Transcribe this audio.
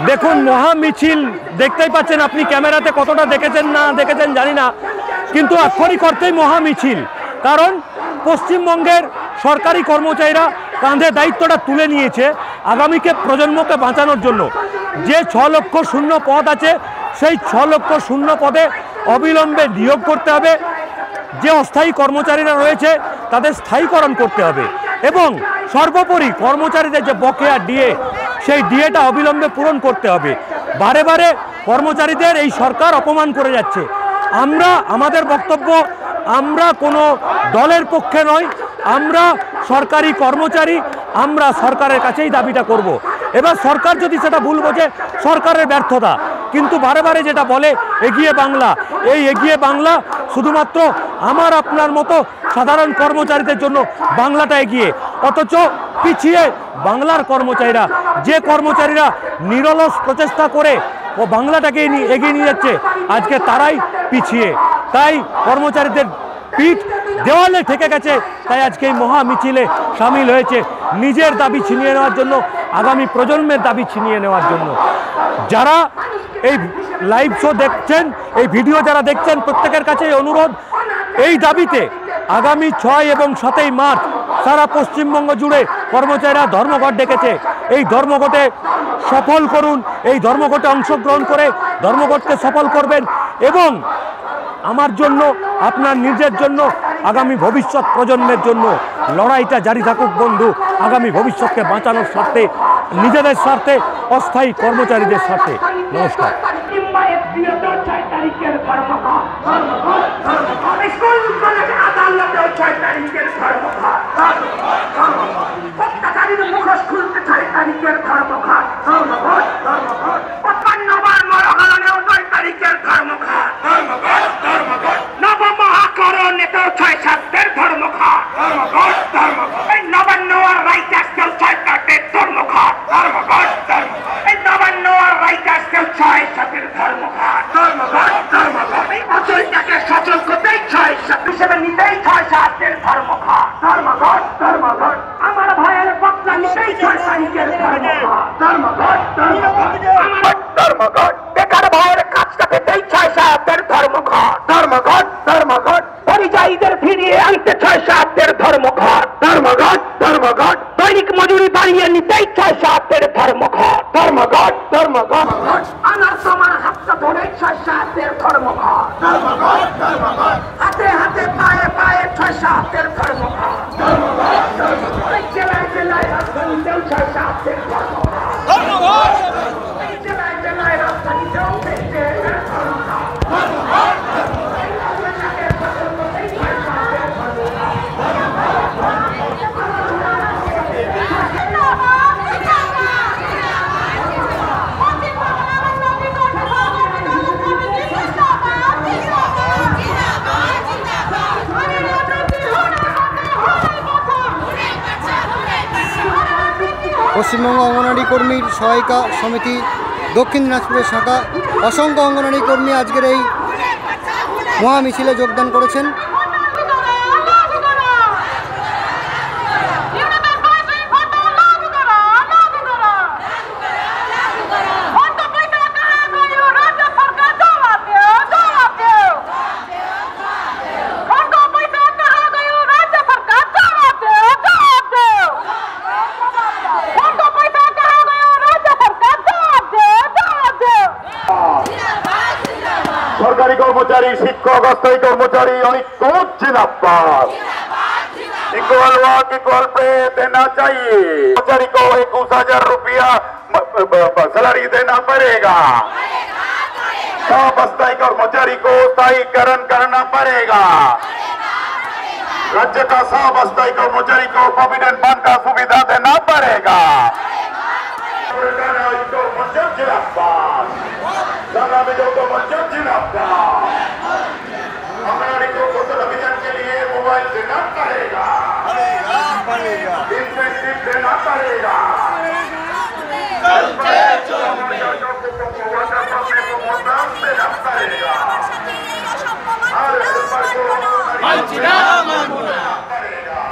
দেখুন, মহা মিছিল দেখতেই পাচ্ছেন আপনি, ক্যামেরাতে কতটা দেখেছেন না দেখেছেন জানি না, কিন্তু আক্ষরিক অর্থেই মহা মিছিল। কারণ পশ্চিমবঙ্গের সরকারি কর্মচারীরা কাঁধে দায়িত্বটা তুলে নিয়েছে আগামীকে প্রজন্মকে বাঁচানোর জন্য। যে 6 লক্ষ শূন্য পদ আছে, সেই 6 লক্ষ শূন্য পদে অবিলম্বে নিয়োগ করতে হবে। যে অস্থায়ী কর্মচারীরা রয়েছে তাদের স্থায়ীকরণ করতে হবে এবং সর্বোপরি কর্মচারীদের যে বকেয়া ডিএ, সেই ডিএটা অবিলম্বে পূরণ করতে হবে। বারে বারে কর্মচারীদের এই সরকার অপমান করে যাচ্ছে। আমাদের বক্তব্য, আমরা কোনো দলের পক্ষে নয়, আমরা সরকারি কর্মচারী, আমরা সরকারের কাছেই দাবিটা করব। এবার সরকার যদি সেটা ভুল বোঝে, সরকারের ব্যর্থতা, কিন্তু বারে বারে যেটা বলে এগিয়ে বাংলা, এই এগিয়ে বাংলা শুধুমাত্র আমার আপনার মতো সাধারণ কর্মচারীদের জন্য বাংলাটা এগিয়ে, অথচ পিছিয়ে বাংলার কর্মচারীরা, যে কর্মচারীরা নিরলস প্রচেষ্টা করে ও বাংলাটাকে এগিয়ে নিয়ে যাচ্ছে, আজকে তারাই পিছিয়ে। তাই কর্মচারীদের পিঠ দেওয়ালে ঠেকে গেছে। তাই আজকে এই মহা মিছিলে সামিল হয়েছে নিজের দাবি ছিনিয়ে নেওয়ার জন্য, আগামী প্রজন্মের দাবি ছিনিয়ে নেওয়ার জন্য। যারা এই লাইভ শো দেখছেন, এই ভিডিও যারা দেখছেন, প্রত্যেকের কাছে অনুরোধ, এই দাবিতে আগামী 6 এবং 7 মার্চ সারা পশ্চিমবঙ্গ জুড়ে কর্মচারীরা ধর্মঘট ডেকেছে। এই ধর্মঘটে সফল করুন, এই ধর্মঘটে অংশগ্রহণ করে ধর্মঘটকে সফল করবেন এবং আমার জন্য, আপনার নিজের জন্য, আগামী ভবিষ্যৎ প্রজন্মের জন্য লড়াইটা জারি থাকুক বন্ধু। আগামী ভবিষ্যৎকে বাঁচানোর স্বার্থে, নিজেদের স্বার্থে, অস্থায়ী কর্মচারীদের স্বার্থে। নমস্কার। আমার ভাইয়ের বক্তা নিতেই 6 তারিখের ধর্মঘট, বেকার ভাইয়ের কাজটা পেতেই 6 সাহেবদের ধর্মঘট, পরিযায়ীদের ফিরিয়ে আনতে 6 সাহেবদের ধর্মঘট, দৈনিক মজুরি বাড়িয়ে নিতেই 6 সাহেবদের ধর্মঘট, আনার তোমার হাতটা ধরে 6 সাহেবদের ধর্মঘট, হাতে হাতে পায়ে পায়ে 6 সাহেবদের ধর্মঘট, জেলায় জেলায় রাজধানীতেও 6 সাহেবদের ধর্মঘট, জেলায় জেলায় রাজধানীতেও পশ্চিমবঙ্গ অঙ্গনওয়াড়ি কর্মীর সহায়িকা সমিতি দক্ষিণ দিনাজপুরের শাখা অসংখ্য অঙ্গনওয়াড়ি কর্মী আজকের এই মহা মিছিলে যোগদান করেছেন। সরকারি কর্মচারী, শিক্ষক, অস্থায়ী কর্মচারী ঐক্য जिंदाबाद। इक्वल वर्क इक्वल पे देना चाहिए। कर्मचारी को 21,000 रुपया सैलरी देना पड़ेगा। सब अस्थायी कर्मचारी को स्थायीकरण करना पड़ेगा। राज्य का सब अस्थायी कर्मचारी को प्रोविडेंट फंड का सुविधा देना पड़ेगा। अभियान के लिए मोबाइल देना पड़ेगा, इंसेंटिव देना पड़ेगा, देना पड़ेगा।